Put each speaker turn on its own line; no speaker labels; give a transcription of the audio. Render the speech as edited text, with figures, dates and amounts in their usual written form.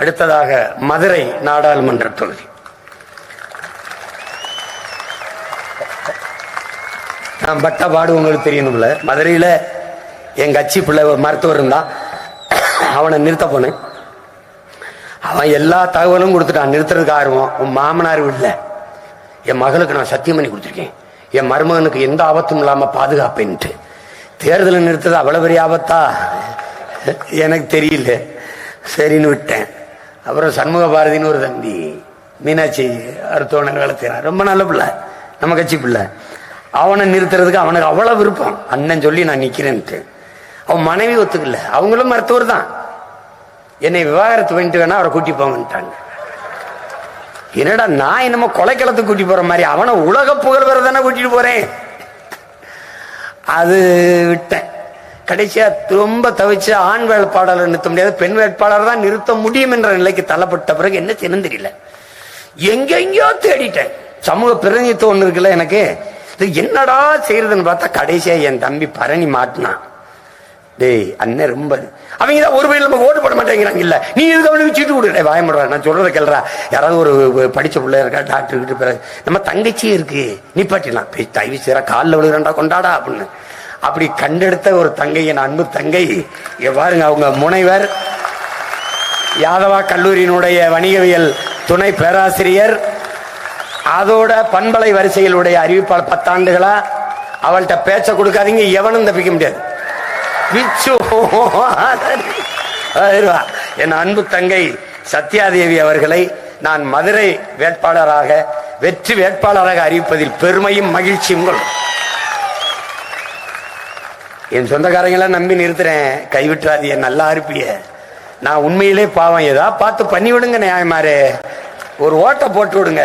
அடுத்ததாக மதுரை நாடாளுமன்ற தொகுதி. நான் பட்ட பாடு உங்களுக்கு தெரியணும்ல. மதுரையில என் கட்சி பிள்ளை ஒரு மருத்துவர் இருந்தான். அவனை நிறுத்த போனேன். அவன் எல்லா தகவலும் கொடுத்துட்டான். நிறுத்துறதுக்கு ஆர்வம். உன் மாமனார் வீட்டில் என் மகளுக்கு நான் சத்தியம் பண்ணி கொடுத்துருக்கேன், என் மருமகனுக்கு எந்த ஆபத்தும் இல்லாம பாதுகாப்பேன்ட்டு. தேர்தலை நிறுத்தது அவ்வளவு பெரிய ஆபத்தா எனக்கு தெரியல. சரின்னு விட்டேன். அப்புறம் சண்முக பாரதின்னு ஒரு தம்பி மீனாட்சி அருத்தோணர் வளர்த்தினான். ரொம்ப நல்ல பிள்ளை, நம்ம கட்சி பிள்ளை. அவனை நிறுத்துறதுக்கு அவனுக்கு அவ்வளவு விருப்பம். அண்ணன் சொல்லி நான் நிக்கிறேன்ட்டு. அவன் மனைவி ஒத்துக்கல. அவங்களும் மருத்துவர் தான். என்னை விவாகரத்து பண்ணிட்டு வேணா அவரை கூட்டி போங்கன்ட்டாங்க. என்னடா நான் என்னமோ கொலைக்களத்துக்கு கூட்டி போற மாதிரி அவனை உலக புகழ்வரை தானே கூட்டிட்டு போறேன். அது விட்டேன். கடைசியா ரொம்ப தவிச்சு ஆண் வேட்பாளரை நிறுத்த முடியாது, பெண் வேட்பாளர் தான் நிறுத்த முடியும் என்ற நிலைக்கு தள்ளப்பட்ட பிறகு என்ன செய்யணும் தெரியல. எங்கெங்கயோ தேடிட்டேன். சமூக பிரதிநிதித்துவம் ஒண்ணு இருக்குல்ல எனக்கு, என்னடா செய்யறதுன்னு பார்த்தா கடைசியா என் தம்பி பரணி மாட்டினான். டேய் அண்ணன் ரொம்ப அவங்க தான் ஒரு வயல நம்ம ஓட்டு போட மாட்டேங்கிறாங்க. இல்ல நீ இதுக்கு அவனுக்கு சீட்டு கொடுக்க வாயமுடுறா. நான் சொல்றதை கேள்றா. யாராவது ஒரு படிச்ச பிள்ளை இருக்கா, டாக்டர் கிட்ட பிறகு நம்ம தங்கச்சியே இருக்கு நிப்பாட்டிடலாம். தயவு செய்யறா காலில் விழுகிறாண்டா கொண்டாடா அப்படின்னு. அப்படி கண்டெடுத்த ஒரு தங்கை, என் அன்பு தங்கை பாருங்க. அவங்க முனைவர், யாதவா கல்லூரியினுடைய வணிகவியல் துணை பேராசிரியர், அதோட பண்பலை வரிசைகளுடைய அறிவிப்பாளர். 10 ஆண்டுகளா அவள்கிட்ட பேச்ச கொடுக்காதீங்க, எவனும் தப்பிக்க முடியாது. என் அன்பு தங்கை சத்யாதேவி அவர்களை நான் மதுரை வேட்பாளராக, வெற்றி வேட்பாளராக அறிவிப்பதில் பெருமையும் மகிழ்ச்சியும் கொள்ளும். என் சொந்தக்காரங்களாம் நம்பி நிறுத்துறேன். கைவிட்டுறாதிய, நல்லா இருப்பிய. நான் உண்மையிலே பாவம், ஏதா பார்த்து பண்ணி விடுங்க. நியாயமாரு ஒரு ஓட்டை போட்டு விடுங்க.